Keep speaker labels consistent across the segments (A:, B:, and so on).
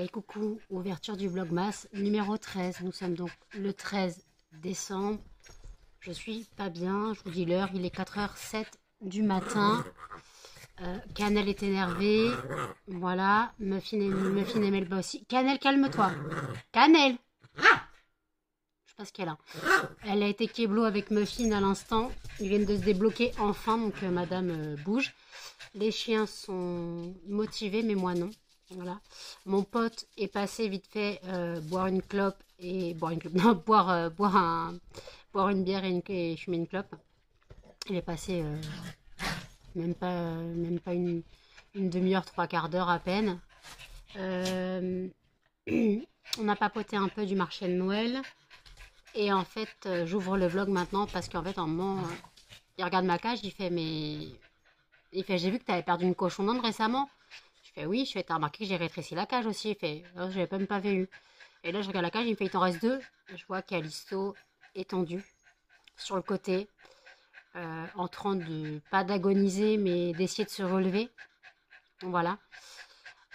A: Et coucou, ouverture du vlogmas numéro 13. Nous sommes donc le 13 décembre. Je suis pas bien, je vous dis l'heure, il est 4h07 du matin. Cannelle est énervée. Voilà, Muffin et Melba aussi. Cannelle, calme-toi. Cannelle! Je sais pas ce qu'elle a. Elle a été kéblo avec Muffin à l'instant. Ils viennent de se débloquer enfin, donc madame bouge. Les chiens sont motivés, mais moi non. Voilà. Mon pote est passé vite fait boire une clope et boire une clope, non, boire une bière et fumer une clope. Il est passé même pas une demi-heure, trois quarts d'heure à peine. On a papoté un peu du marché de Noël. Et en fait, j'ouvre le vlog maintenant parce qu'en fait, un moment, il regarde ma cage, il fait, mais... Il fait, j'ai vu que tu avais perdu une cochon d'Inde récemment. Je fais, oui. Je fais, t'as remarqué que j'ai rétréci la cage aussi. Il fait, oh, je l'avais même pas vu. Et là, je regarde la cage, il me fait, il t'en reste deux. Je vois Calisto étendu sur le côté, en train de, pas d'agoniser, mais d'essayer de se relever. Voilà.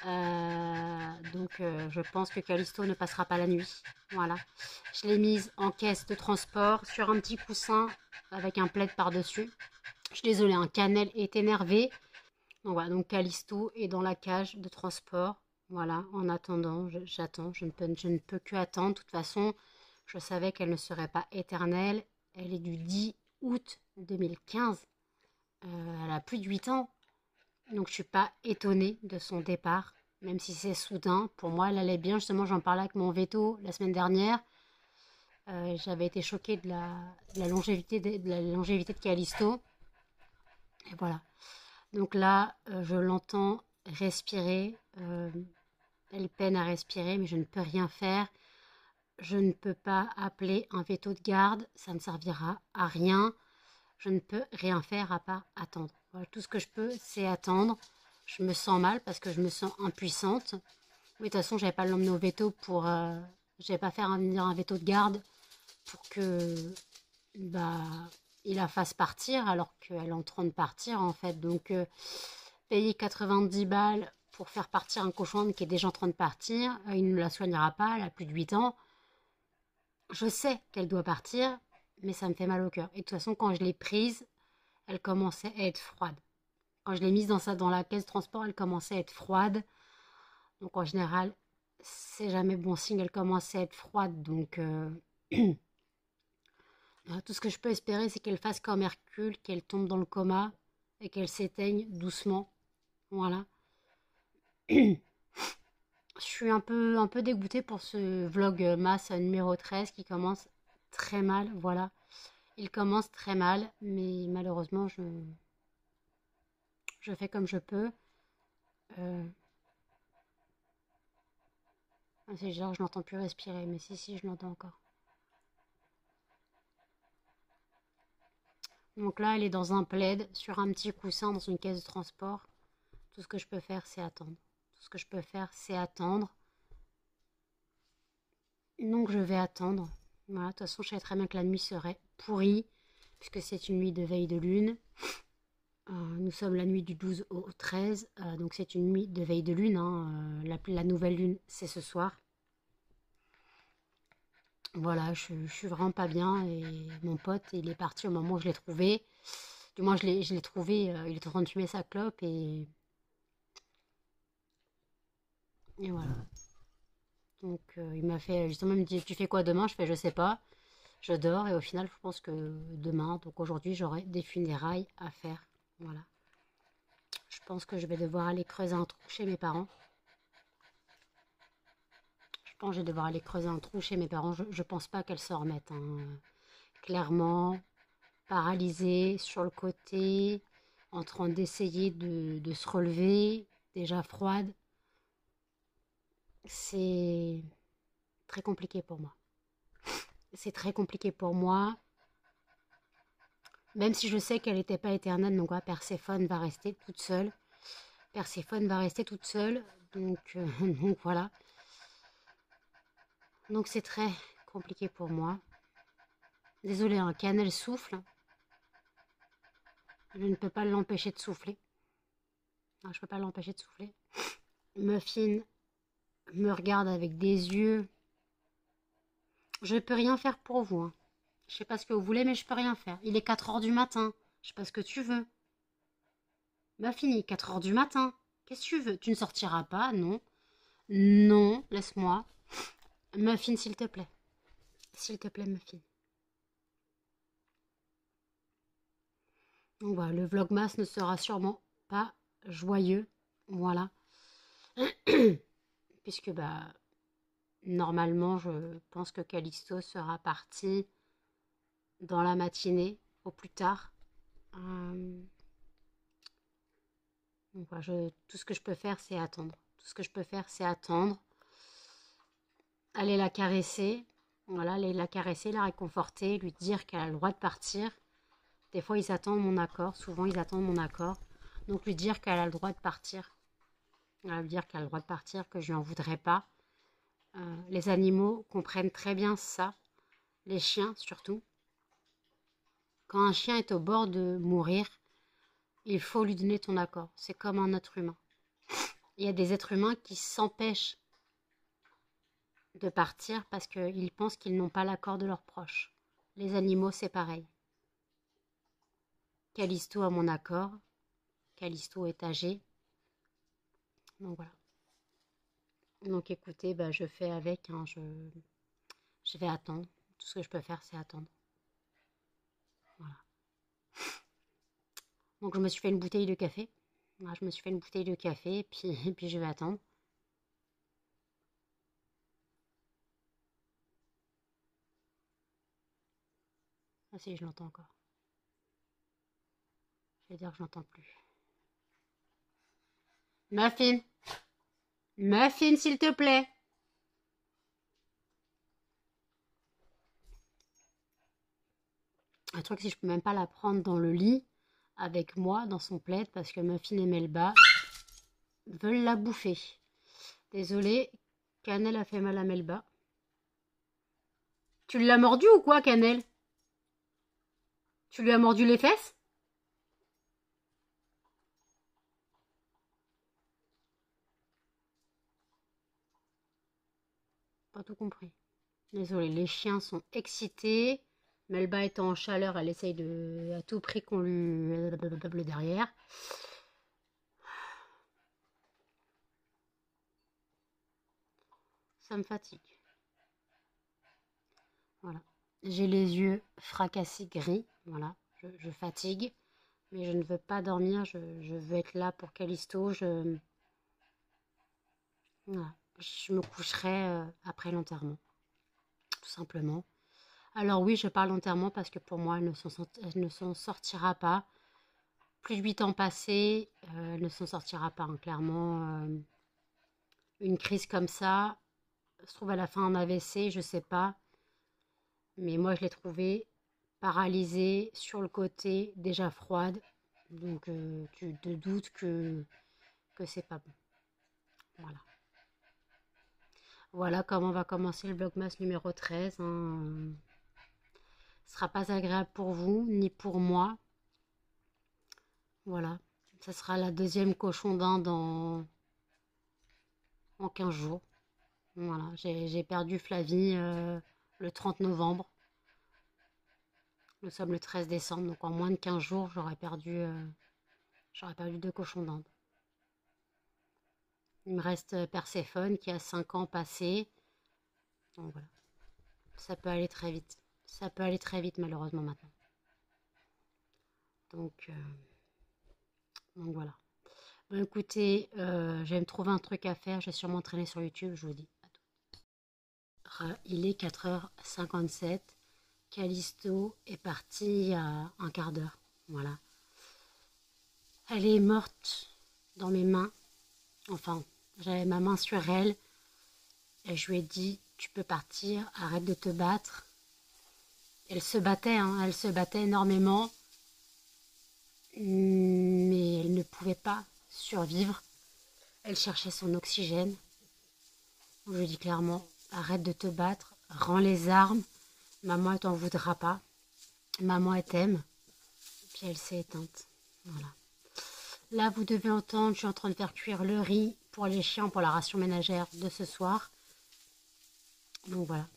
A: Je pense que Calisto ne passera pas la nuit. Voilà. Je l'ai mise en caisse de transport sur un petit coussin avec un plaid par-dessus. Je suis désolée, un Cannelle est énervé. Donc voilà, donc Calisto est dans la cage de transport. Voilà, en attendant, j'attends. Je ne peux que attendre. De toute façon, je savais qu'elle ne serait pas éternelle. Elle est du 10 août 2015. Elle a plus de 8 ans. Donc je suis pas étonnée de son départ, même si c'est soudain. Pour moi, elle allait bien. Justement, j'en parlais avec mon veto la semaine dernière. J'avais été choquée de la longévité de Calisto. Et voilà. Donc là, je l'entends respirer. Elle peine à respirer, mais je ne peux rien faire. Je ne peux pas appeler un veto de garde. Ça ne servira à rien. Je ne peux rien faire à part attendre. Voilà, tout ce que je peux, c'est attendre. Je me sens mal parce que je me sens impuissante. Oui, de toute façon, j'avais pas l'emmener au veto pour... j'avais pas faire venir un veto de garde pour que... Bah, il la fasse partir alors qu'elle est en train de partir, en fait. Donc, payer 90 balles pour faire partir un cochon qui est déjà en train de partir, il ne la soignera pas, elle a plus de 8 ans. Je sais qu'elle doit partir, mais ça me fait mal au cœur. Et de toute façon, quand je l'ai prise, elle commençait à être froide. Quand je l'ai mise dans la caisse de transport, elle commençait à être froide. Donc en général, c'est jamais bon signe, elle commençait à être froide. Donc tout ce que je peux espérer, c'est qu'elle fasse comme Hercule, qu'elle tombe dans le coma et qu'elle s'éteigne doucement. Voilà. Je suis un peu dégoûtée pour ce vlog masse numéro 13 qui commence très mal. Voilà. Il commence très mal, mais malheureusement, je fais comme je peux. C'est genre, je n'entends plus respirer, mais si, je l'entends encore. Donc là, elle est dans un plaid, sur un petit coussin, dans une caisse de transport. Tout ce que je peux faire, c'est attendre. Tout ce que je peux faire, c'est attendre. Donc je vais attendre. Voilà, de toute façon, je savais très bien que la nuit serait pourrie, puisque c'est une nuit de veille de lune. Nous sommes la nuit du 12 au 13, donc c'est une nuit de veille de lune. Hein. La nouvelle lune, c'est ce soir. Voilà, je suis vraiment pas bien et mon pote, il est parti au moment où je l'ai trouvé. Du moins, je l'ai trouvé, il était en train de fumer sa clope et voilà. Donc, il m'a fait, justement, il me dit, tu fais quoi demain? Je fais, je sais pas. Je dors et au final, je pense que demain, donc aujourd'hui, j'aurai des funérailles à faire. Voilà. Je pense que je vais devoir aller creuser un trou chez mes parents. Je pense que je vais devoir aller creuser un trou chez mes parents. Je pense pas qu'elles se remettent. Hein. Clairement, paralysée sur le côté, en train d'essayer de se relever, déjà froide. C'est très compliqué pour moi. C'est très compliqué pour moi. Même si je sais qu'elle n'était pas éternelle, donc voilà, Perséphone va rester toute seule. Perséphone va rester toute seule. Donc, donc voilà. Donc c'est très compliqué pour moi. Désolée, un canal souffle. Je ne peux pas l'empêcher de souffler. Non, je ne peux pas l'empêcher de souffler. Muffin me regarde avec des yeux. Je peux rien faire pour vous. Hein. Je sais pas ce que vous voulez, mais je peux rien faire. Il est 4 heures du matin. Je sais pas ce que tu veux. Bah fini, 4 heures du matin. Qu'est-ce que tu veux? Tu ne sortiras pas? Non. Non, laisse-moi. Muffin, s'il te plaît. S'il te plaît, Muffin. Donc voilà, le vlogmas ne sera sûrement pas joyeux. Voilà. Puisque bah normalement je pense que Callisto sera parti dans la matinée au plus tard. Donc voilà, tout ce que je peux faire c'est attendre. Tout ce que je peux faire c'est attendre. Aller la caresser. Voilà, aller la caresser, la réconforter, lui dire qu'elle a le droit de partir. Des fois ils attendent mon accord, souvent ils attendent mon accord. Donc lui dire qu'elle a le droit de partir. Lui dire qu'elle a le droit de partir, que je lui en voudrais pas. Les animaux comprennent très bien ça, les chiens surtout. Quand un chien est au bord de mourir, il faut lui donner ton accord. C'est comme un être humain. Il y a des êtres humains qui s'empêchent de partir parce qu'ils pensent qu'ils n'ont pas l'accord de leurs proches. Les animaux, c'est pareil. Callisto a mon accord. Callisto est âgé. Donc voilà. Donc écoutez, bah, je fais avec. Hein, je vais attendre. Tout ce que je peux faire, c'est attendre. Voilà. Donc je me suis fait une bouteille de café. Voilà, je me suis fait une bouteille de café et puis je vais attendre. Ah si, je l'entends encore. Je vais dire que je l'entends plus. Muffin! Muffin, s'il te plaît! Un truc, si je peux même pas la prendre dans le lit avec moi, dans son plaid, parce que Muffin et Melba veulent la bouffer. Désolée, Cannelle a fait mal à Melba. Tu l'as mordu ou quoi, Cannelle? Tu lui as mordu les fesses? Pas tout compris. Désolée, les chiens sont excités. Melba étant en chaleur, elle essaye de à tout prix qu'on lui derrière. Ça me fatigue. Voilà. J'ai les yeux fracassés gris. Voilà. Je fatigue. Mais je ne veux pas dormir. Je veux être là pour Callisto. Voilà. Je me coucherai après l'enterrement. Tout simplement. Alors oui, je parle d'enterrement parce que pour moi, elle ne s'en sortira pas. Plus de 8 ans passés, elle ne s'en sortira pas. Hein. Clairement, une crise comme ça, se trouve à la fin un AVC, je sais pas. Mais moi, je l'ai trouvée paralysée sur le côté, déjà froide. Donc, tu te doutes que c'est pas bon. Voilà. Voilà comment va commencer le Vlogmas numéro 13. Hein. Ce sera pas agréable pour vous, ni pour moi. Voilà. Ça sera la deuxième cochon d'Inde en 15 jours. Voilà. J'ai perdu Flavie le 30 novembre. Nous sommes le 13 décembre, donc en moins de 15 jours, j'aurais perdu 2 cochons d'Inde. Il me reste Perséphone qui a 5 ans passés. Donc voilà. Ça peut aller très vite. Ça peut aller très vite malheureusement maintenant. Donc voilà. Bon écoutez, je vais me trouver un truc à faire. Je vais sûrement traîner sur YouTube, je vous dis. Il est 4h57. Callisto est parti il y a un quart d'heure. Voilà. Elle est morte dans mes mains. Enfin, j'avais ma main sur elle. Et je lui ai dit, tu peux partir, arrête de te battre. Elle se battait, hein, elle se battait énormément. Mais elle ne pouvait pas survivre. Elle cherchait son oxygène. Je lui ai dit clairement, arrête de te battre, rends les armes. Maman, elle t'en voudra pas. Maman, elle t'aime. Puis elle s'est éteinte. Voilà. Là, vous devez entendre, je suis en train de faire cuire le riz pour les chiens, pour la ration ménagère de ce soir. Donc voilà.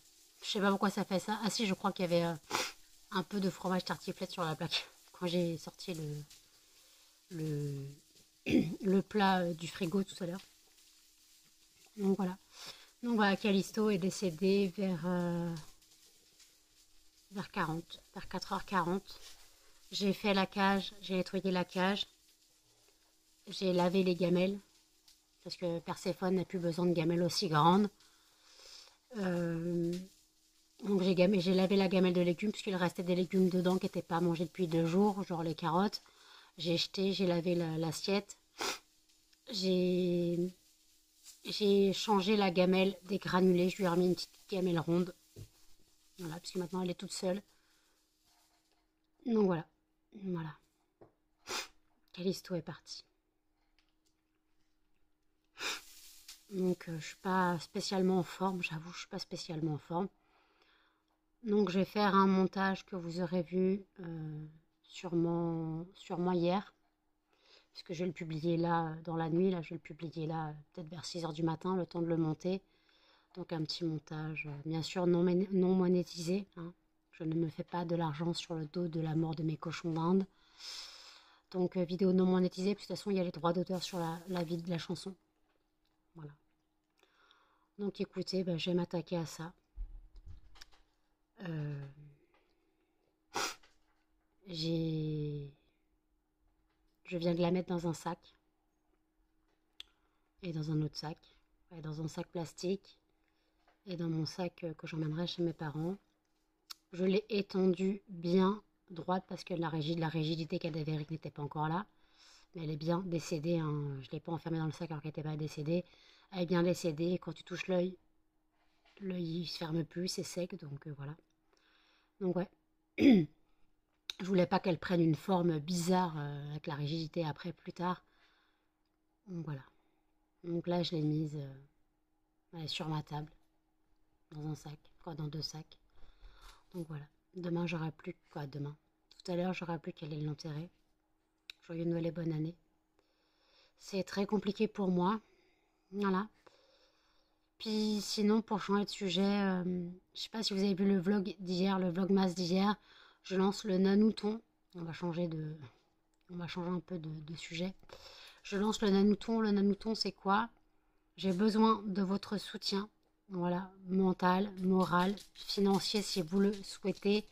A: Je sais pas pourquoi ça fait ça. Ah si, je crois qu'il y avait un peu de fromage tartiflette sur la plaque. Quand j'ai sorti le, le plat du frigo tout à l'heure. Donc voilà. Donc voilà, Callisto est décédé vers 40, vers 4h40. J'ai fait la cage, j'ai nettoyé la cage. J'ai lavé les gamelles. Parce que Perséphone n'a plus besoin de gamelles aussi grandes. Donc j'ai lavé la gamelle de légumes puisqu'il restait des légumes dedans qui n'étaient pas mangés depuis 2 jours, genre les carottes. J'ai jeté, j'ai lavé l'assiette. J'ai changé la gamelle des granulés. Je lui ai remis une petite gamelle ronde. Voilà, puisque maintenant elle est toute seule. Donc voilà. Voilà. Callisto est parti. Donc je suis pas spécialement en forme, j'avoue, je suis pas spécialement en forme. Donc je vais faire un montage que vous aurez vu sûrement hier. Puisque je vais le publier là dans la nuit, là je vais le publier là peut-être vers 6h du matin, le temps de le monter. Donc un petit montage, bien sûr non monétisé. Hein. Je ne me fais pas de l'argent sur le dos de la mort de mes cochons d'Inde. Donc vidéo non monétisée, puis de toute façon il y a les droits d'auteur sur la vie de la chanson. Voilà. Donc écoutez, je vais m'attaquer à ça. Je viens de la mettre dans un sac. Et dans un autre sac. Et dans un sac plastique. Et dans mon sac que j'emmènerai chez mes parents. Je l'ai étendue bien droite parce que la rigidité cadavérique n'était pas encore là. Mais elle est bien décédée. Hein. Je ne l'ai pas enfermée dans le sac alors qu'elle n'était pas décédée. Elle est bien décédée. Quand tu touches l'œil, l'œil ne se ferme plus, c'est sec. Donc voilà. Donc ouais. Je voulais pas qu'elle prenne une forme bizarre avec la rigidité après, plus tard. Donc voilà. Donc là, je l'ai mise elle est sur ma table. Dans un sac. Quoi, dans 2 sacs. Donc voilà. Demain, j'aurai plus... Quoi, demain? Tout à l'heure, j'aurai plus qu'à aller l'enterrer. Joyeux Noël et bonne année. C'est très compliqué pour moi. Voilà. Puis sinon, pour changer de sujet, je sais pas si vous avez vu le vlog d'hier, le vlogmas d'hier. Je lance le nanouton. On va changer un peu de sujet. Je lance le nanouton. Le nanouton, c'est quoi? J'ai besoin de votre soutien. Voilà, mental, moral, financier si vous le souhaitez.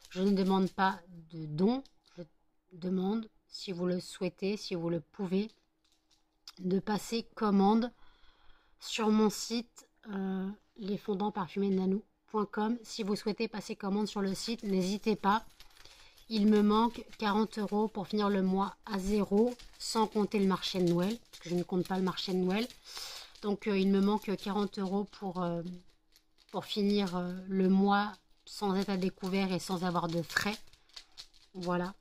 A: Je ne demande pas de dons. Je demande, si vous le souhaitez, si vous le pouvez, de passer commande sur mon site lesfondantparfuménanou.com. Si vous souhaitez passer commande sur le site, n'hésitez pas. Il me manque 40 € pour finir le mois à 0, sans compter le marché de Noël, parce que je ne compte pas le marché de Noël. Donc il me manque 40 € pour finir le mois sans être à découvert et sans avoir de frais. Voilà.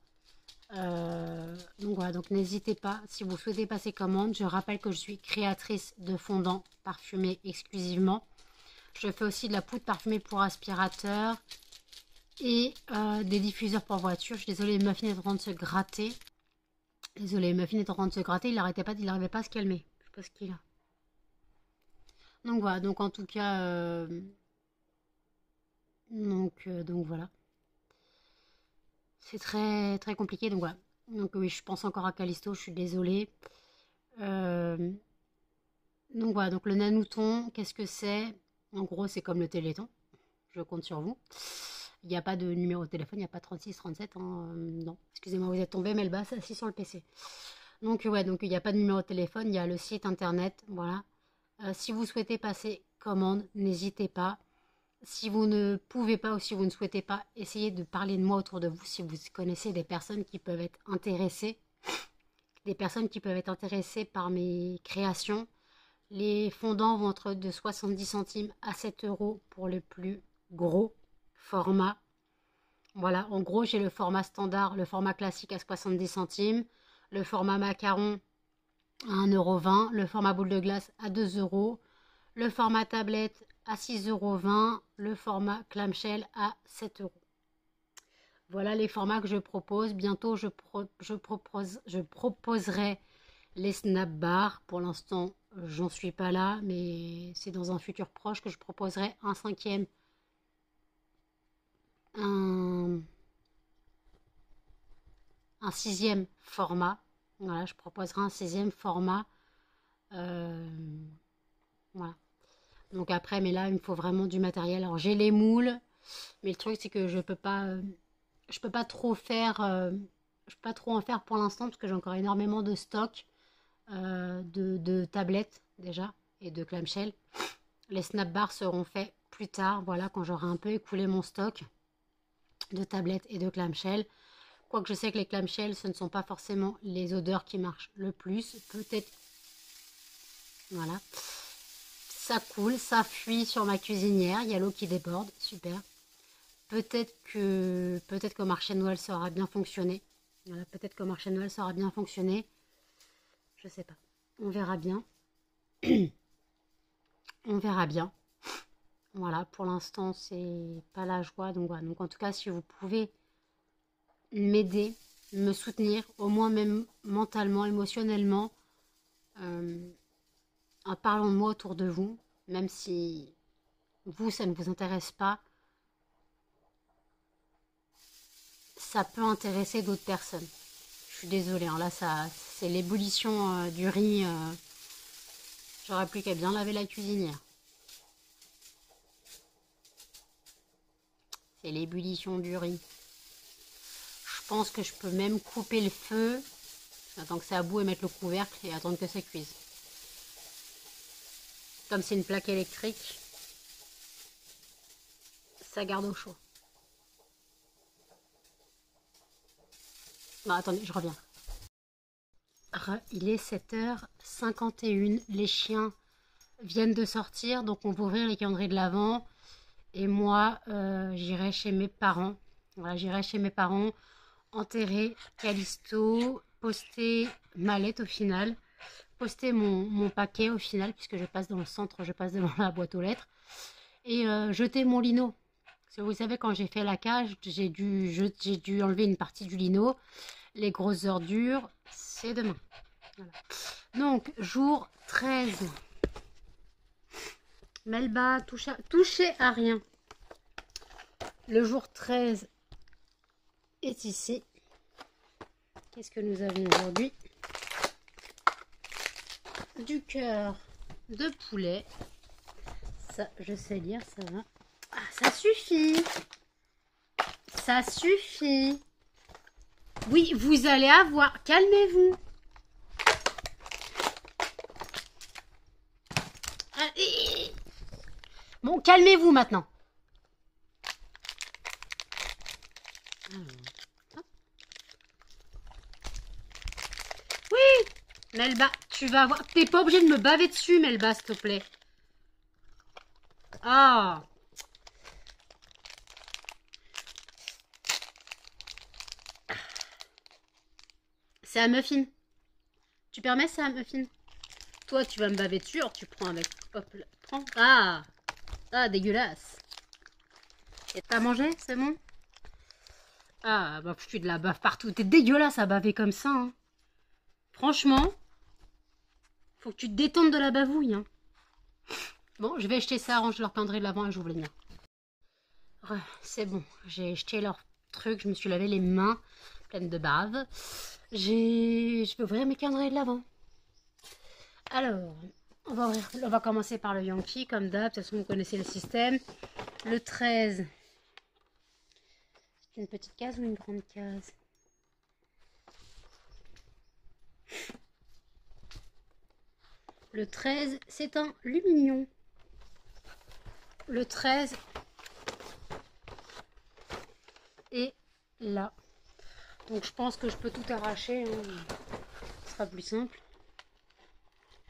A: Donc voilà, donc n'hésitez pas si vous souhaitez passer commande. Je rappelle que je suis créatrice de fondants parfumés exclusivement. Je fais aussi de la poudre parfumée pour aspirateur et des diffuseurs pour voiture. Je suis désolée, Muffin est en train de se gratter. Désolée, Muffin est en train de se gratter. Il n'arrivait pas à se calmer. Je sais pas ce qu'il a. Donc voilà, donc en tout cas, donc voilà. C'est très très compliqué, donc voilà. Donc oui, je pense encore à Callisto, je suis désolée. Donc voilà, donc le nanouton, qu'est-ce que c'est? En gros, c'est comme le téléthon. Je compte sur vous. Il n'y a pas de numéro de téléphone, il n'y a pas 36, 37. Hein, non, excusez-moi, vous êtes tombé, Melba, c'est assis sur le PC. Donc ouais, donc il n'y a pas de numéro de téléphone, il y a le site internet, voilà. Si vous souhaitez passer commande, n'hésitez pas. Si vous ne pouvez pas ou si vous ne souhaitez pas, essayez de parler de moi autour de vous si vous connaissez des personnes qui peuvent être intéressées. Des personnes qui peuvent être intéressées par mes créations. Les fondants vont être de 70 centimes à 7 € pour le plus gros format. Voilà, en gros, j'ai le format standard, le format classique à 70 centimes, le format macaron à 1,20 €, le format boule de glace à 2 €, le format tablette à 6,20 €, le format clamshell à 7 €. Voilà les formats que je propose. Bientôt, je proposerai les snap bars. Pour l'instant, j'en suis pas là, mais c'est dans un futur proche que je proposerai un cinquième, un, un sixième format. Voilà, je proposerai un sixième format. Euh, voilà. Donc après, mais là, il me faut vraiment du matériel. Alors j'ai les moules, mais le truc c'est que je peux pas trop faire, je peux pas trop en faire pour l'instant parce que j'ai encore énormément de stock de tablettes déjà et de clamshell. Les snap bars seront faits plus tard, voilà, quand j'aurai un peu écoulé mon stock de tablettes et de clamshell. Quoique je sais que les clamshells, ce ne sont pas forcément les odeurs qui marchent le plus. Peut-être, voilà. Ça coule, ça fuit sur ma cuisinière. Il y a l'eau qui déborde, super. Peut-être qu'au marché de Noël ça aura bien fonctionné. Voilà, peut-être qu'au marché de Noël ça aura bien fonctionné. Je sais pas. On verra bien. On verra bien. Voilà, pour l'instant c'est pas la joie. Donc voilà. Donc en tout cas, si vous pouvez m'aider, me soutenir, au moins même mentalement, émotionnellement, en parlant de moi autour de vous, même si vous, ça ne vous intéresse pas, ça peut intéresser d'autres personnes. Je suis désolée, hein, là, c'est l'ébullition du riz. J'aurais plus qu'à bien laver la cuisinière. C'est l'ébullition du riz. Je pense que je peux même couper le feu. J'attends que ça bout et mettre le couvercle et attendre que ça cuise. Comme c'est une plaque électrique, ça garde au chaud. Bon, attendez, je reviens. Il est 7h51. Les chiens viennent de sortir, donc on va ouvrir les calendriers de l'Avent. Et moi, j'irai chez mes parents. Voilà, j'irai chez mes parents, enterrer Callisto, poster ma lettre au final, poster mon paquet au final, puisque je passe dans le centre, je passe devant la boîte aux lettres, et jeter mon lino. Parce que vous savez, quand j'ai fait la cage, j'ai dû enlever une partie du lino. Les grosses ordures, c'est demain. Voilà. Donc, jour 13. Melba, touchez à rien. Le jour 13 est ici. Qu'est-ce que nous avons aujourd'hui? Du cœur de poulet. Ça, je sais lire, ça va. Ah, ça suffit. Ça suffit. Oui, vous allez avoir... Calmez-vous. Bon, calmez-vous maintenant. Oui, Melba, tu vas avoir... T'es pas obligé de me baver dessus, Melba, s'il te plaît. Ah. C'est un muffin. Tu permets, c'est un muffin? Toi, tu vas me baver dessus, alors tu prends avec... Hop là, prends. Ah. Ah, dégueulasse. Et t'as mangé, c'est bon? Ah, bah, tu de la bave partout. T'es dégueulasse à baver comme ça, hein. Franchement, faut que tu te détendes de la bavouille, hein. Bon, je vais jeter ça, arrange leur calendrier de l'Avent et j'ouvre les miens. C'est bon, j'ai jeté leur truc, je me suis lavé les mains pleines de bave. Je vais ouvrir mes calendriers de l'Avent. Alors, on va commencer par le Yankee, comme d'hab. De toute façon, vous connaissez le système. Le 13, c'est une petite case ou une grande case? Le 13, c'est un lumignon. Le 13 est là. Donc je pense que je peux tout arracher, hein. Ce sera plus simple.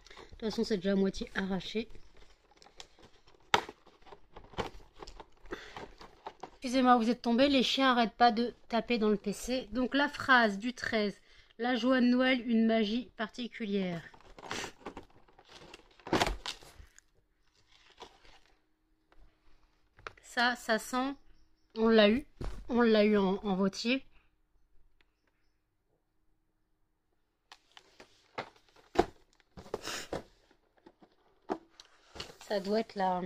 A: De toute façon, c'est déjà à moitié arraché. Excusez-moi, vous êtes tombé, les chiens n'arrêtent pas de taper dans le PC. Donc la phrase du 13, la joie de Noël, une magie particulière. Ça sent, on l'a eu. On l'a eu en Vautier. Ça doit être la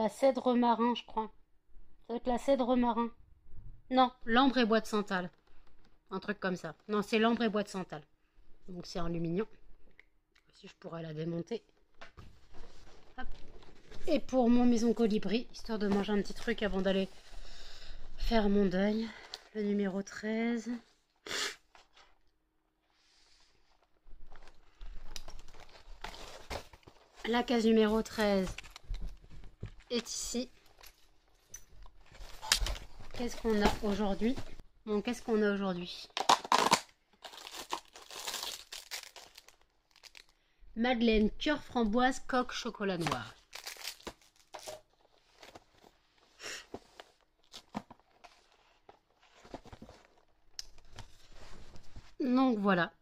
A: cèdre marin, je crois. Ça doit être la cèdre marin. Non, l'ambre et bois de santal. Un truc comme ça. Non, c'est l'ambre et bois de santal. Donc c'est en aluminium. Si je pourrais la démonter. Hop. Et pour mon maison colibri, histoire de manger un petit truc avant d'aller faire mon deuil. Le numéro 13. La case numéro 13 est ici. Qu'est-ce qu'on a aujourd'hui? Bon, qu'est-ce qu'on a aujourd'hui? Madeleine, cœur framboise, coque, chocolat noir. Donc voilà.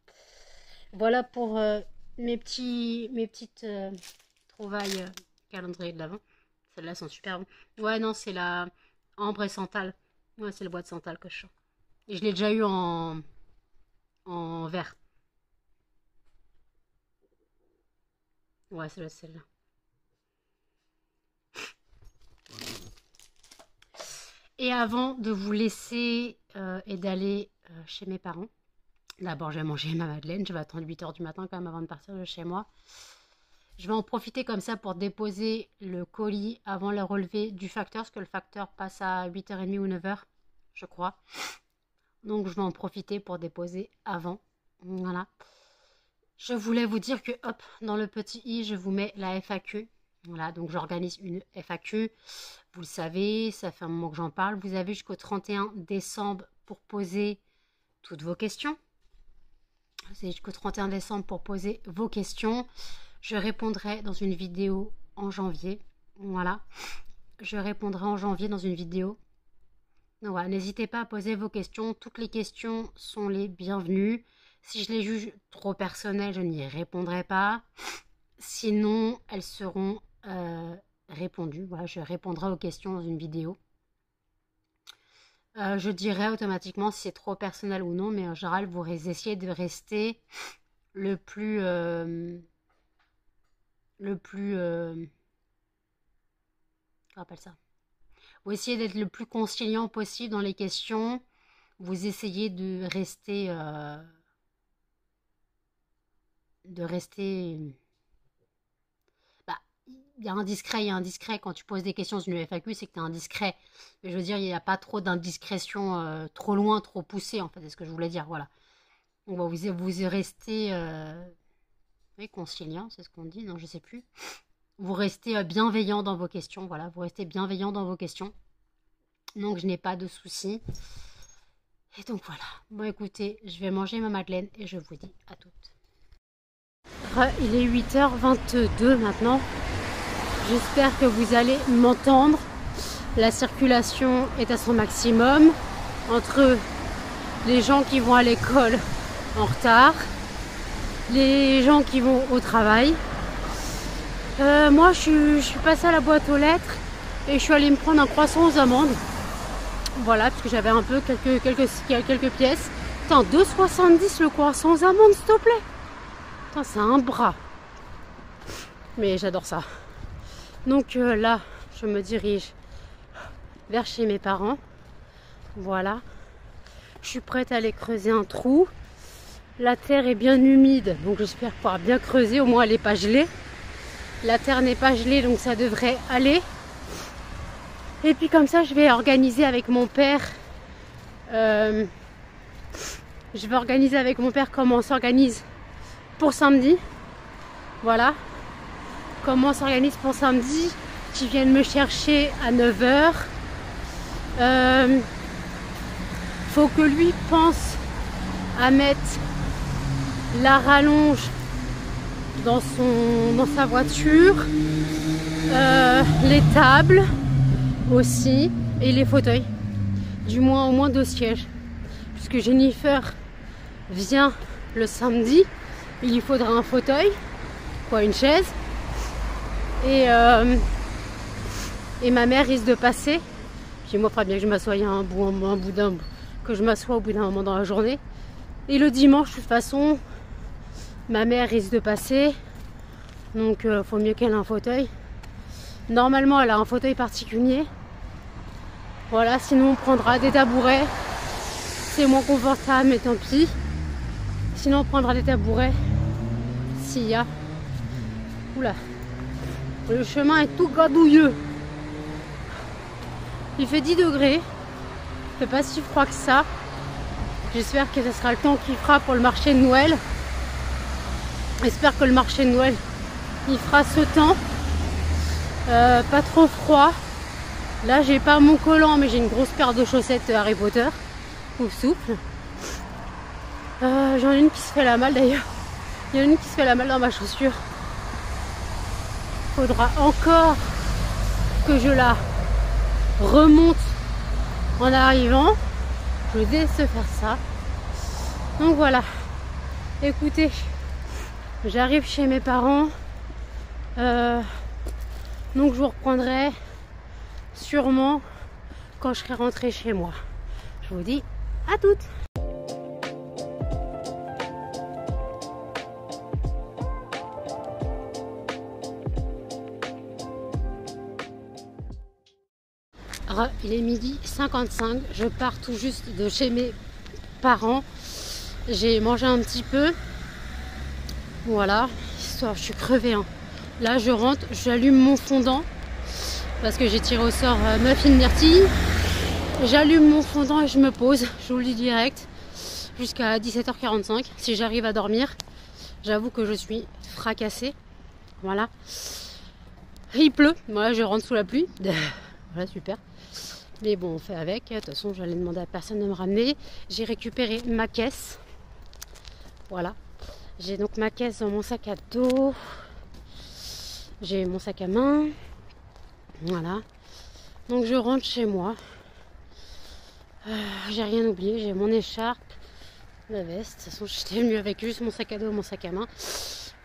A: Voilà pour mes petites trouvailles calendrier de l'Avent. Celles-là sont super bonnes. Ouais, non, c'est la ambre et santal. Ouais, c'est le bois de santal que je sens. Et je l'ai déjà eu en vert. Ouais, c'est celle-là. Et avant de vous laisser et d'aller chez mes parents, d'abord je vais manger ma madeleine. Je vais attendre 8 h du matin quand même avant de partir de chez moi. Je vais en profiter comme ça pour déposer le colis avant le relevé du facteur, parce que le facteur passe à 8h30 ou 9h, je crois. Donc je vais en profiter pour déposer avant. Voilà. Je voulais vous dire que, hop, dans le petit i, je vous mets la FAQ. Voilà, donc j'organise une FAQ. Vous le savez, ça fait un moment que j'en parle. Vous avez jusqu'au 31 décembre pour poser toutes vos questions. C'est jusqu'au 31 décembre pour poser vos questions. Je répondrai dans une vidéo en janvier. Voilà. Je répondrai en janvier dans une vidéo. Donc voilà, n'hésitez pas à poser vos questions. Toutes les questions sont les bienvenues. Si je les juge trop personnelles, je n'y répondrai pas. Sinon, elles seront répondues. Voilà, je répondrai aux questions dans une vidéo. Je dirai automatiquement si c'est trop personnel ou non, mais en général, vous essayez de rester le plus comment on appelle ça? Vous essayez d'être le plus conciliant possible dans les questions. Vous essayez de rester il y a un discret, il y a un discret. Quand tu poses des questions sur une FAQ, c'est que tu es indiscret. Mais je veux dire, il n'y a pas trop d'indiscrétion trop loin, trop poussée, en fait, c'est ce que je voulais dire, voilà. Donc, vous restez oui, conciliant, c'est ce qu'on dit, non, je sais plus. Vous restez bienveillant dans vos questions, voilà, vous restez bienveillant dans vos questions. Donc, je n'ai pas de soucis. Et donc, voilà. Bon, écoutez, je vais manger ma madeleine et je vous dis à toutes. Il est 8h22 maintenant. J'espère que vous allez m'entendre. La circulation est à son maximum. Entre les gens qui vont à l'école en retard, les gens qui vont au travail. Moi, je suis passée à la boîte aux lettres et je suis allée me prendre un croissant aux amandes. Voilà, parce que j'avais un peu quelques pièces. Putain, 2,70 le croissant aux amandes, s'il te plaît. Putain, c'est un bras. Mais j'adore ça. Donc là, je me dirige vers chez mes parents. Voilà. Je suis prête à aller creuser un trou. La terre est bien humide, donc j'espère pouvoir bien creuser. Au moins, elle n'est pas gelée. La terre n'est pas gelée, donc ça devrait aller. Et puis comme ça, je vais organiser avec mon père. Je vais organiser avec mon père comment on s'organise pour samedi. Voilà. Comment on s'organise pour samedi. Qui viennent me chercher à 9h. Faut que lui pense à mettre la rallonge dans sa voiture, les tables aussi et les fauteuils, au moins 2 sièges, puisque Jennifer vient le samedi, il lui faudra un fauteuil quoi, une chaise. Et ma mère risque de passer. Puis moi, il faudra bien que je m'assoie que je m'assoie au bout d'un moment dans la journée. Et le dimanche, de toute façon, ma mère risque de passer. Donc, faut mieux qu'elle ait un fauteuil. Normalement, elle a un fauteuil particulier. Voilà, sinon on prendra des tabourets. C'est moins confortable, mais tant pis. Sinon, on prendra des tabourets. S'il y a. Oula. Le chemin est tout gadouilleux. Il fait 10 degrés. Il fait pas si froid que ça. J'espère que ce sera le temps qu'il fera pour le marché de Noël. J'espère que le marché de Noël, il fera ce temps. Pas trop froid. Là, j'ai pas mon collant, mais j'ai une grosse paire de chaussettes Harry Potter. Ou souple. J'en ai une qui se fait la malle d'ailleurs. Il y en a une qui se fait la malle dans ma chaussure. Faudra encore que je la remonte en arrivant. Je déteste faire ça. Donc voilà. Écoutez, j'arrive chez mes parents. Donc je vous reprendrai sûrement quand je serai rentrée chez moi. Je vous dis à toutes. Il est 12h55, je pars tout juste de chez mes parents. J'ai mangé un petit peu. Voilà, je suis crevée. Hein. Là, je rentre, j'allume mon fondant parce que j'ai tiré au sort muffin myrtille. J'allume mon fondant et je me pose. Je vous le dis direct jusqu'à 17h45. Si j'arrive à dormir, j'avoue que je suis fracassée. Voilà. Il pleut. Voilà, je rentre sous la pluie. Voilà, super. Mais bon, on fait avec. De toute façon, j'allais demander à personne de me ramener. J'ai récupéré ma caisse. Voilà. J'ai donc ma caisse dans mon sac à dos. J'ai mon sac à main. Voilà. Donc je rentre chez moi. J'ai rien oublié. J'ai mon écharpe, la veste. De toute façon, j'étais venue avec juste mon sac à dos, mon sac à main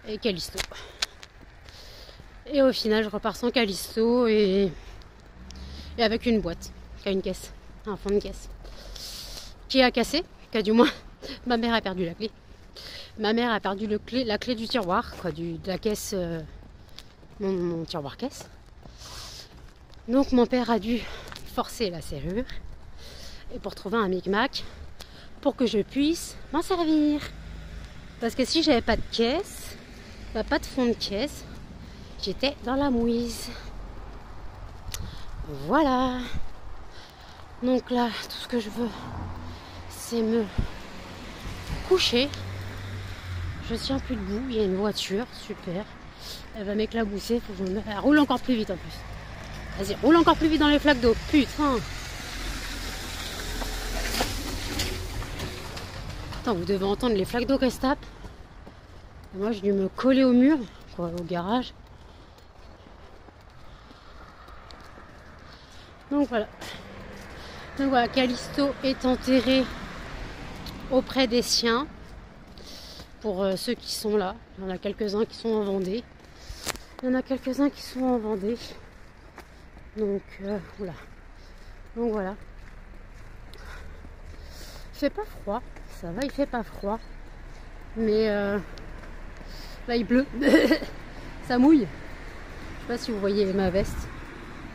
A: et Callisto. Et au final, je repars sans Callisto et avec une boîte, qui a une caisse, un fond de caisse, qui a cassé, du moins, ma mère a perdu la clé. Ma mère a perdu la clé du tiroir, quoi, de la caisse, mon tiroir caisse. Donc mon père a dû forcer la serrure et pour trouver un micmac pour que je puisse m'en servir. Parce que si j'avais pas de caisse, pas de fond de caisse, j'étais dans la mouise. Voilà. Donc là, tout ce que je veux, c'est me coucher. Je tiens plus debout. Il y a une voiture, super. Elle va m'éclabousser. Faut que elle roule encore plus vite en plus. Vas-y, roule encore plus vite dans les flaques d'eau. Putain. Attends, vous devez entendre les flaques d'eau qu'elles se tapent. Et moi, j'ai dû me coller au mur, quoi, au garage. Donc voilà, Callisto est enterré auprès des siens. Pour ceux qui sont là, il y en a quelques-uns qui sont en Vendée. Donc voilà. Il fait pas froid, ça va, il fait pas froid. Mais là il pleut. Ça mouille. Je sais pas si vous voyez ma veste.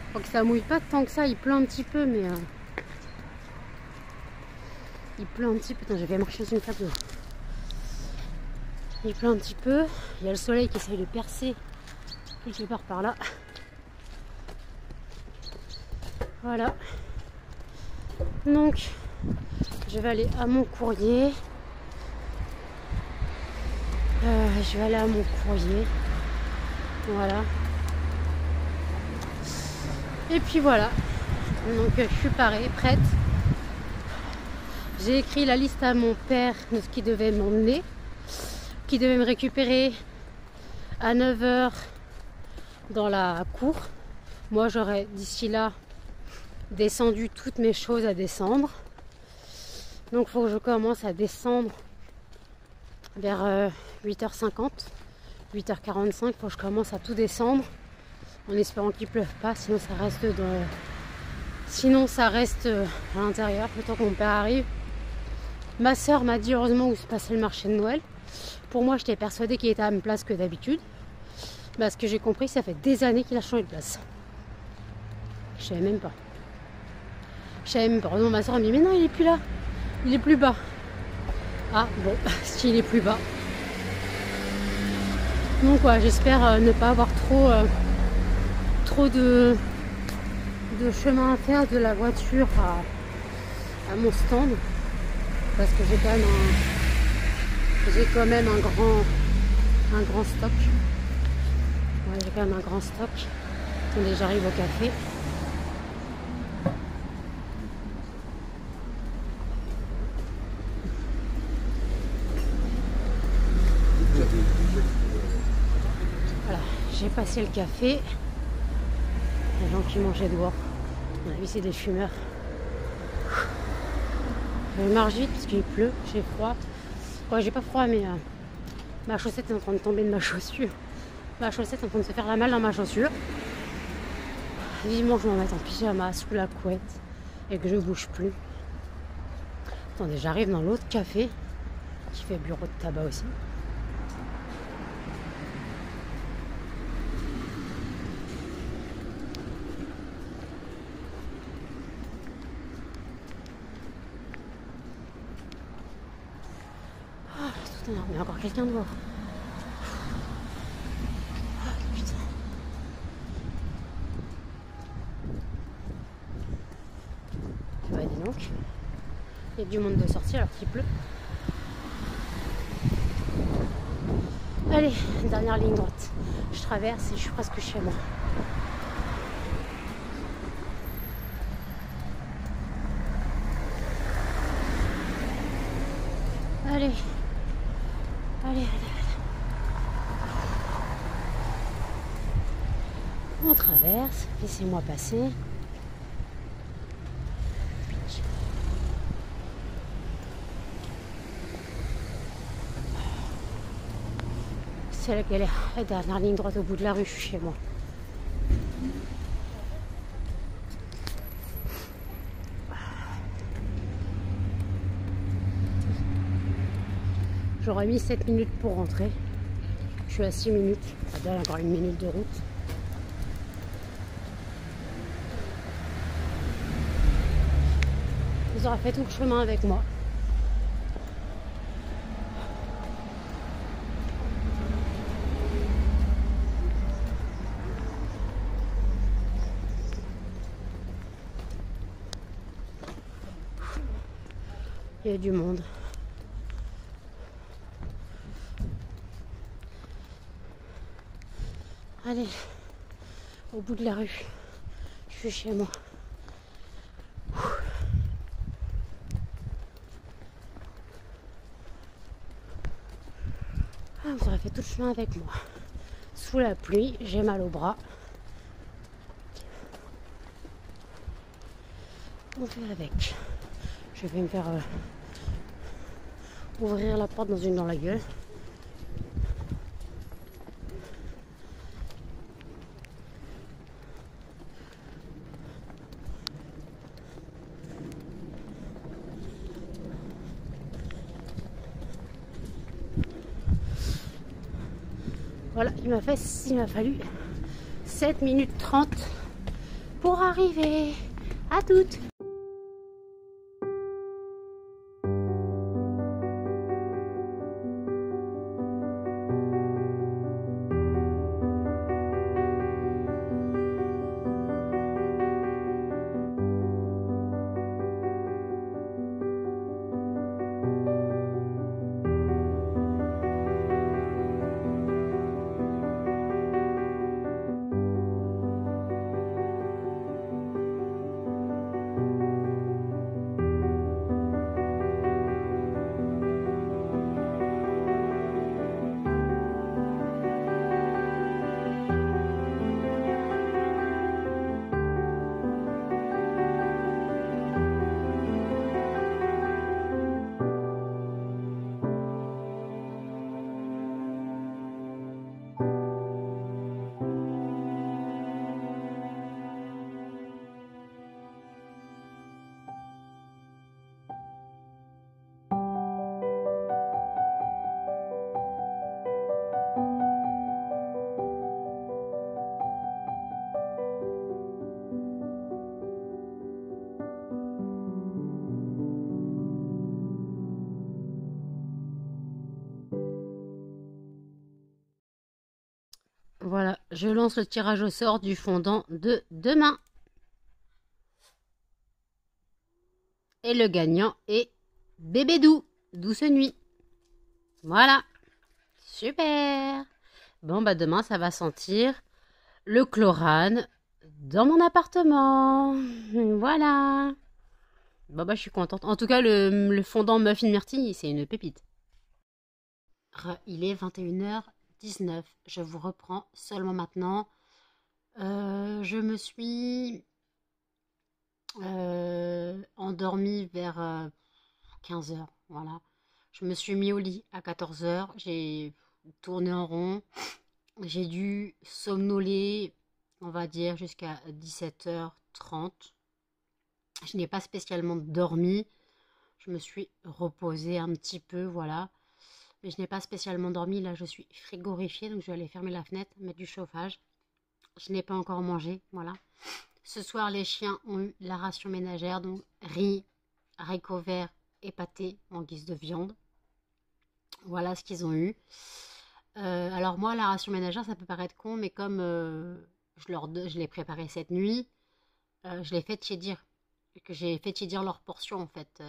A: Je crois que ça mouille pas tant que ça, il pleut un petit peu, mais il pleut un petit peu. Putain, j'avais marché sur une flaque d'eau. Il pleut un petit peu. Il y a le soleil qui essaye de percer quelque part par là. Voilà. Donc, je vais aller à mon courrier. Voilà. Et puis voilà. Donc, je suis parée, prête. J'ai écrit la liste à mon père de ce qu'il devait m'emmener, qui devait me récupérer à 9h dans la cour. Moi, j'aurais d'ici là descendu toutes mes choses à descendre. Donc, il faut que je commence à descendre vers 8h50. 8h45, il faut que je commence à tout descendre en espérant qu'il pleuve pas, sinon ça reste à l'intérieur le temps que mon père arrive. Ma soeur m'a dit heureusement où se passait le marché de Noël. Pour moi, j'étais persuadée qu'il était à la même place que d'habitude. Parce que j'ai compris, ça fait des années qu'il a changé de place. Je savais même pas. Heureusement, ma soeur m'a dit mais non, il est plus là. Il est plus bas. Ah bon, s'il est plus bas. Donc ouais, j'espère ne pas avoir trop de chemin à faire de la voiture à mon stand. Parce que j'ai quand même un grand stock. Ouais, j'ai quand même un grand stock. Attendez, j'arrive au café. Voilà, j'ai passé le café. Les gens qui mangeaient dehors. À mon avis, c'est des fumeurs. Je marche vite parce qu'il pleut, j'ai froid. Ouais, j'ai pas froid, mais ma chaussette est en train de tomber de ma chaussure. Ma chaussette est en train de se faire la malle dans ma chaussure. Vivement que je m'en mette en pyjama sous la couette et que je bouge plus. Attendez, j'arrive dans l'autre café qui fait bureau de tabac aussi. Tout énorme, il y a encore quelqu'un dehors. Putain. Bah dis donc, il y a du monde de sortie alors qu'il pleut. Allez, dernière ligne droite. Je traverse et je suis presque chez moi. Allez. On traverse, laissez-moi passer. C'est la galère. La dernière ligne droite au bout de la rue, je suis chez moi. J'aurais mis 7 minutes pour rentrer. Je suis à 6 minutes. Ça donne encore 1 minute de route. Vous aurez fait tout le chemin avec moi. Il y a du monde. Allez, au bout de la rue, je suis chez moi. Ah, vous aurez fait tout le chemin avec moi. Sous la pluie, j'ai mal au bras. On fait avec. Je vais me faire ouvrir la porte dans la gueule. Voilà, il m'a fallu 7 minutes 30 pour arriver. À toutes. je lance le tirage au sort du fondant de demain. Et le gagnant est Bébé Doux, Douce Nuit. Voilà. Super. Bon, bah demain, ça va sentir le chlorane dans mon appartement. Voilà. Bon, bah je suis contente. En tout cas, le fondant Muffin Myrtille, c'est une pépite. Il est 21h19. Je vous reprends seulement maintenant. Je me suis endormie vers 15h. Voilà. Je me suis mis au lit à 14h. J'ai tourné en rond. J'ai dû somnoler, on va dire, jusqu'à 17h30. Je n'ai pas spécialement dormi. Je me suis reposée un petit peu, voilà. Mais je n'ai pas spécialement dormi. Là, je suis frigorifiée, donc je vais aller fermer la fenêtre, mettre du chauffage. Je n'ai pas encore mangé, voilà. Ce soir, les chiens ont eu la ration ménagère, donc riz, haricots verts et pâté en guise de viande. Voilà ce qu'ils ont eu. Alors moi, la ration ménagère, ça peut paraître con, mais comme je l'ai préparée cette nuit, je l'ai fait tiédir. Que j'ai fait tiédir leur portion, en fait,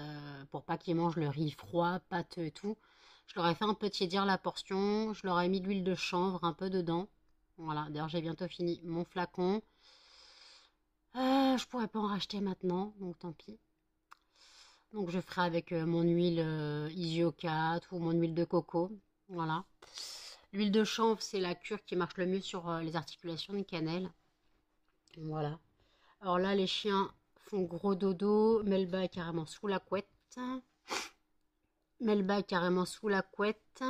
A: pour pas qu'ils mangent le riz froid, pâteux et tout. Je leur ai fait un peu tiédir la portion, je leur ai mis de l'huile de chanvre un peu dedans. Voilà, d'ailleurs j'ai bientôt fini mon flacon. Je pourrais pas en racheter maintenant, donc tant pis. Donc je ferai avec mon huile Isio 4 ou mon huile de coco. Voilà. L'huile de chanvre, c'est la cure qui marche le mieux sur les articulations de cannelle. Voilà. Alors là, les chiens font gros dodo. Melba est carrément sous la couette. Melba est carrément sous la couette.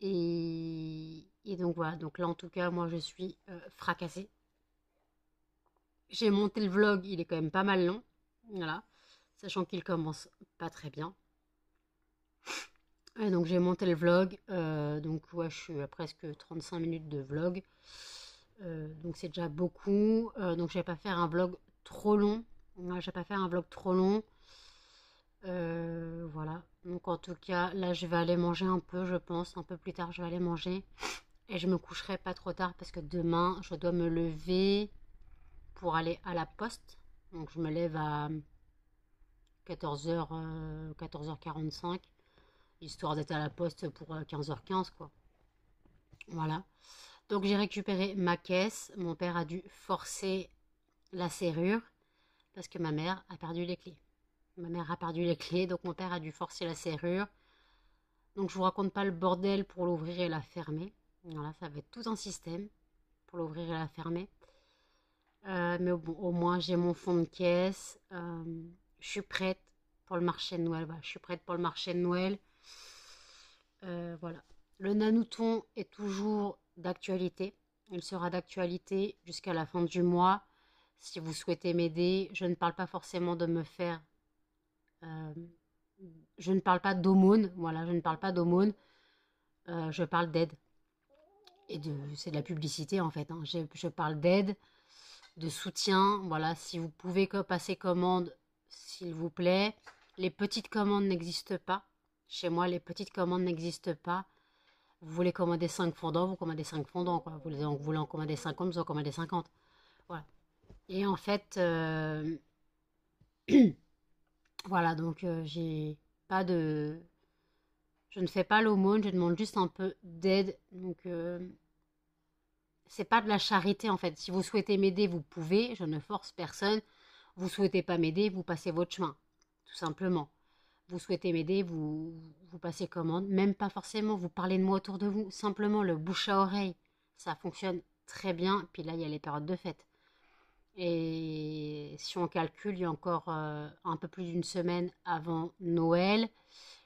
A: Et donc voilà. Donc là, en tout cas, moi, je suis fracassée. J'ai monté le vlog. Il est quand même pas mal long. Voilà. Sachant qu'il commence pas très bien. Et donc j'ai monté le vlog, donc ouais, je suis à presque 35 minutes de vlog, donc c'est déjà beaucoup, donc je vais pas faire un vlog trop long, ouais, je vais pas faire un vlog trop long, voilà, donc en tout cas là je vais aller manger un peu, je pense, un peu plus tard je vais aller manger, et je me coucherai pas trop tard parce que demain je dois me lever pour aller à la poste, donc je me lève à 14h, 14h45, histoire d'être à la poste pour 15h15 quoi. Voilà. Donc j'ai récupéré ma caisse. Mon père a dû forcer la serrure parce que ma mère a perdu les clés. Ma mère a perdu les clés, donc mon père a dû forcer la serrure. Donc je vous raconte pas le bordel pour l'ouvrir et la fermer. Voilà, ça va être tout un système pour l'ouvrir et la fermer. Mais bon, au moins j'ai mon fond de caisse. Je suis prête pour le marché de Noël. Voilà, je suis prête pour le marché de Noël. Voilà. Le nanouton est toujours d'actualité. Il sera d'actualité jusqu'à la fin du mois. Si vous souhaitez m'aider, je ne parle pas forcément de me faire... euh, je ne parle pas d'aumône. Voilà, je ne parle pas d'aumône. Je parle d'aide. C'est de la publicité en fait, hein. Je parle d'aide, de soutien. Voilà, si vous pouvez passer commande, s'il vous plaît. Les petites commandes n'existent pas. Chez moi, les petites commandes n'existent pas. Vous voulez commander 5 fondants, vous commandez 5 fondants. Quoi. Vous voulez en commander 50, vous en commandez 50. Voilà. Et en fait, voilà, donc j'ai pas de... Je ne fais pas l'aumône, je demande juste un peu d'aide. Donc, c'est pas de la charité en fait. Si vous souhaitez m'aider, vous pouvez. Je ne force personne. Vous souhaitez pas m'aider, vous passez votre chemin. Tout simplement. Vous souhaitez m'aider, vous passez commande. Même pas forcément, vous parlez de moi autour de vous. Simplement, le bouche à oreille, ça fonctionne très bien. Puis là, il y a les périodes de fête. Et si on calcule, il y a encore un peu plus d'une semaine avant Noël.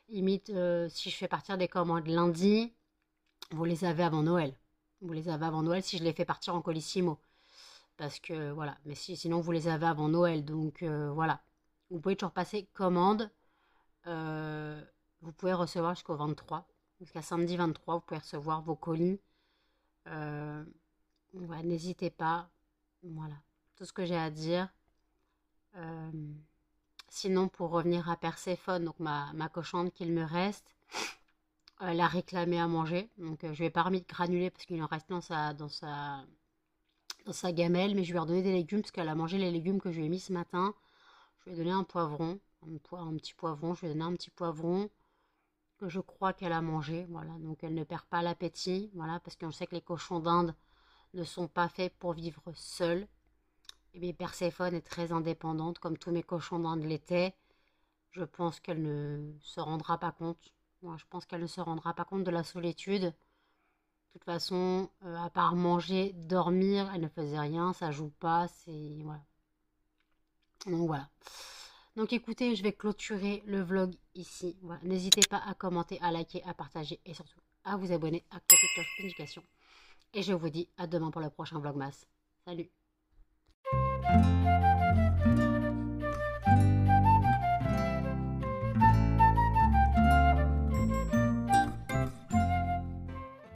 A: Limite, si je fais partir des commandes lundi, vous les avez avant Noël. Vous les avez avant Noël si je les fais partir en colissimo. Parce que voilà, mais sinon vous les avez avant Noël. Donc voilà. Vous pouvez toujours passer commande. Vous pouvez recevoir jusqu'au 23. Jusqu'à samedi 23, vous pouvez recevoir vos colis. Ouais, n'hésitez pas. Voilà. Tout ce que j'ai à dire. Sinon, pour revenir à Perséphone, donc ma cochonne qu'il me reste, Elle a réclamé à manger. Donc je lui ai pas remis de granulés parce qu'il en reste dans sa gamelle. Mais je lui ai redonné des légumes parce qu'elle a mangé les légumes que je lui ai mis ce matin. Je lui ai donné un poivron, un petit poivron. Je lui ai donné un petit poivron que je crois qu'elle a mangé. Voilà, donc elle ne perd pas l'appétit. Voilà, parce qu'on sait que les cochons d'Inde ne sont pas faits pour vivre seuls. Et bien Perséphone est très indépendante, comme tous mes cochons d'Inde l'étaient. Je pense qu'elle ne se rendra pas compte. Moi, je pense qu'elle ne se rendra pas compte de la solitude. De toute façon, à part manger, dormir, elle ne faisait rien, ça joue pas, c'est... Voilà. Donc voilà. Donc écoutez, je vais clôturer le vlog ici. Voilà. N'hésitez pas à commenter, à liker, à partager et surtout à vous abonner, à activer la cloche d'indication. Et je vous dis à demain pour le prochain vlogmas. Salut!